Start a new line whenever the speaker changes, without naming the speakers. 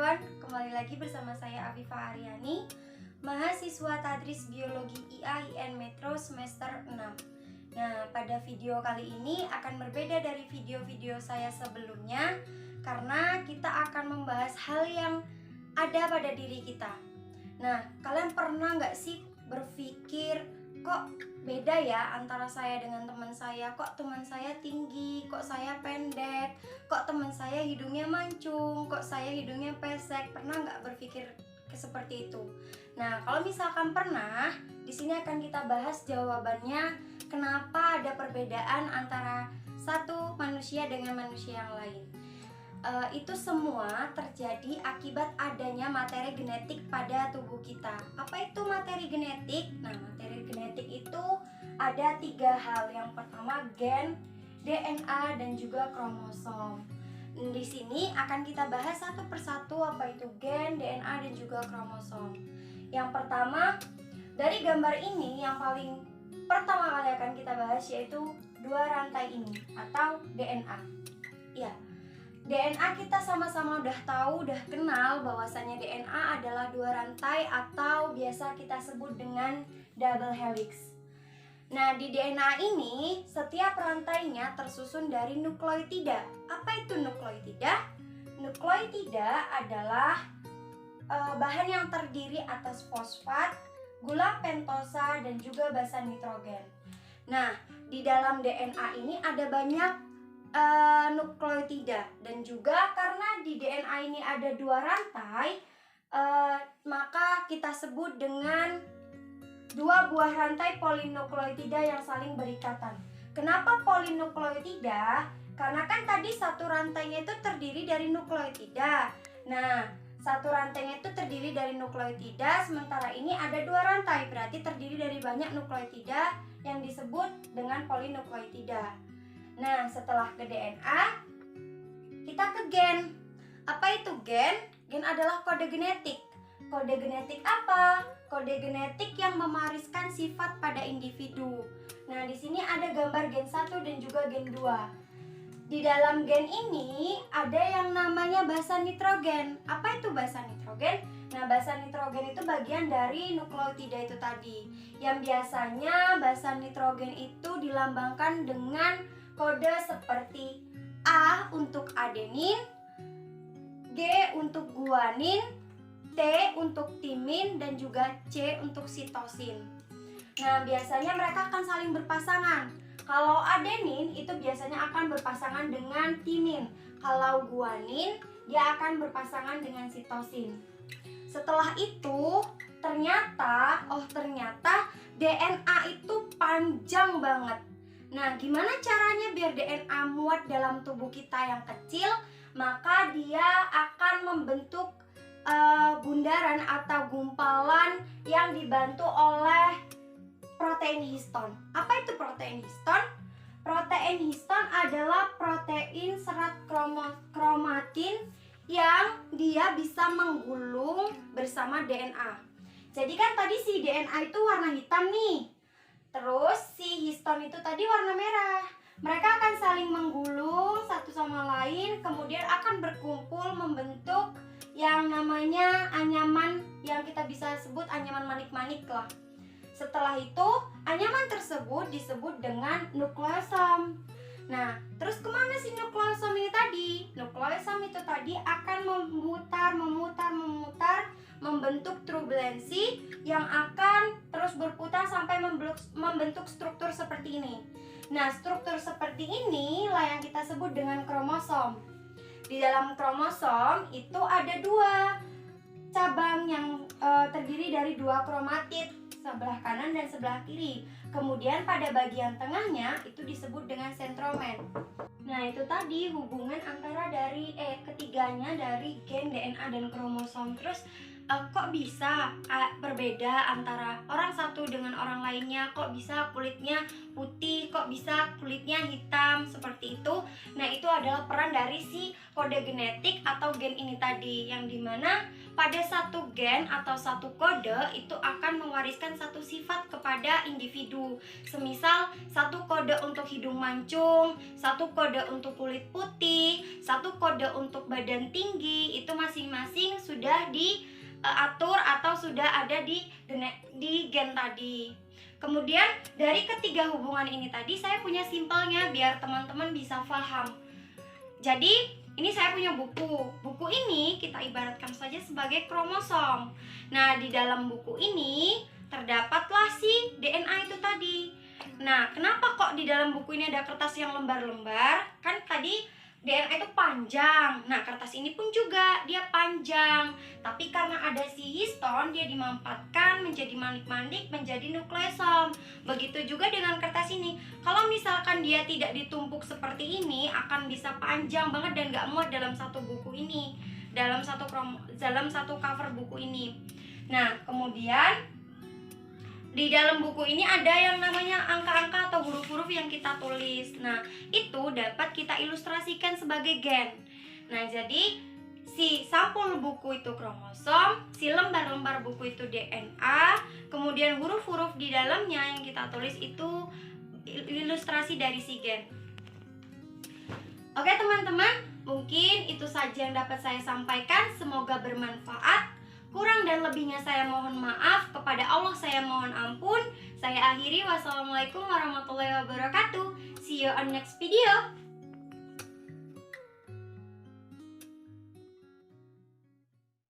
everyone, kembali lagi bersama saya Afifa Aryani, mahasiswa Tadris Biologi IAIN Metro semester 6. Nah, pada video kali ini akan berbeda dari video-video saya sebelumnya karena kita akan membahas hal yang ada pada diri kita. Nah, kalian pernah nggak sih berpikir, kok beda ya antara saya dengan teman saya? Kok teman saya tinggi, kok saya pendek, kok teman saya hidungnya mancung, kok saya hidungnya pesek? Pernah nggak berpikir seperti itu? Nah, kalau misalkan pernah, di sini akan kita bahas jawabannya kenapa ada perbedaan antara satu manusia dengan manusia yang lain. Itu semua terjadi akibat adanya materi genetik pada tubuh kita. Apa itu materi genetik? Nah, materi genetik itu ada 3 hal. Yang pertama gen, DNA, dan juga kromosom. Di sini akan kita bahas satu persatu apa itu gen, DNA, dan juga kromosom. Yang pertama, dari gambar ini yang paling pertama kali akan kita bahas yaitu 2 rantai ini atau DNA. Ya. DNA kita sama-sama udah tahu, udah kenal bahwasannya DNA adalah 2 rantai atau biasa kita sebut dengan double helix. Nah, di DNA ini setiap rantainya tersusun dari nukleotida. Apa itu nukleotida? Nukleotida adalah bahan yang terdiri atas fosfat, gula pentosa, dan juga basa nitrogen. Nah, di dalam DNA ini ada banyak nukleotida, dan juga karena di DNA ini ada 2 rantai, maka kita sebut dengan 2 buah rantai polinukleotida yang saling berikatan. Kenapa polinukleotida? Karena kan tadi satu rantainya itu terdiri dari nukleotida. Nah, satu rantainya itu terdiri dari nukleotida, sementara ini ada 2 rantai, berarti terdiri dari banyak nukleotida yang disebut dengan polinukleotida. Nah, setelah ke DNA, kita ke gen. Apa itu gen? Gen adalah kode genetik. Kode genetik apa? Kode genetik yang mewariskan sifat pada individu. Nah, di sini ada gambar gen 1 dan juga gen 2. Di dalam gen ini ada yang namanya basa nitrogen. Apa itu basa nitrogen? Nah, basa nitrogen itu bagian dari nukleotida itu tadi. Yang biasanya basa nitrogen itu dilambangkan dengan kode seperti A untuk adenin, G untuk guanin, T untuk timin, dan juga C untuk sitosin. Nah, biasanya mereka akan saling berpasangan. Kalau adenin itu biasanya akan berpasangan dengan timin. Kalau guanin, dia akan berpasangan dengan sitosin. Setelah itu, ternyata DNA itu panjang banget. Nah, gimana caranya biar DNA muat dalam tubuh kita yang kecil? Maka dia akan membentuk bundaran atau gumpalan yang dibantu oleh protein histon. Apa itu protein histon? Protein histon adalah protein serat kromatin yang dia bisa menggulung bersama DNA. Jadi kan tadi si DNA itu warna hitam nih. Terus si histon itu tadi warna merah. Mereka akan saling menggulung satu sama lain, kemudian akan berkumpul membentuk yang namanya anyaman, yang kita bisa sebut anyaman manik-manik lah. Setelah itu, anyaman tersebut disebut dengan nukleosom. Nah, terus kemana si nukleosom ini tadi? Nukleosom itu tadi akan memutar, membentuk turbulensi yang akan terus berputar sampai membentuk struktur seperti ini. Nah, struktur seperti ini lah yang kita sebut dengan kromosom. Di dalam kromosom itu ada 2 cabang yang terdiri dari 2 kromatid, sebelah kanan dan sebelah kiri. Kemudian pada bagian tengahnya itu disebut dengan sentromer. Nah, itu tadi hubungan antara dari ketiganya dari gen, DNA, dan kromosom. Terus kok bisa berbeda antara orang satu dengan orang lainnya? Kok bisa kulitnya putih? Kok bisa kulitnya hitam? Seperti itu. Nah, itu adalah peran dari si kode genetik atau gen ini tadi, yang dimana pada satu gen atau satu kode itu akan mewariskan satu sifat kepada individu. Semisal satu kode untuk hidung mancung, satu kode untuk kulit putih, satu kode untuk badan tinggi, itu masing-masing sudah diatur atau sudah ada di gen tadi. Kemudian dari ketiga hubungan ini tadi saya punya simpelnya biar teman-teman bisa paham. Jadi ini saya punya buku. Buku ini kita ibaratkan saja sebagai kromosom. Nah, di dalam buku ini terdapatlah si DNA itu tadi. Nah, kenapa kok di dalam buku ini ada kertas yang lembar-lembar? Kan tadi DNA itu panjang. Nah, kertas ini pun juga dia panjang. Tapi karena ada si histon, dia dimampatkan menjadi manik-manik menjadi nukleosom. Begitu juga dengan kertas ini. Kalau misalkan dia tidak ditumpuk seperti ini, akan bisa panjang banget dan gak muat dalam satu buku ini, dalam satu cover buku ini. Nah, kemudian di dalam buku ini ada yang namanya angka-angka atau huruf-huruf yang kita tulis. Nah, itu dapat kita ilustrasikan sebagai gen. Nah, jadi si sampul buku itu kromosom, si lembar-lembar buku itu DNA, kemudian huruf-huruf di dalamnya yang kita tulis itu ilustrasi dari si gen. Oke teman-teman, mungkin itu saja yang dapat saya sampaikan. Semoga bermanfaat. Kurang dan lebihnya saya mohon maaf. Kepada Allah saya mohon ampun. Saya akhiri. Wassalamualaikum warahmatullahi wabarakatuh. See you on next video.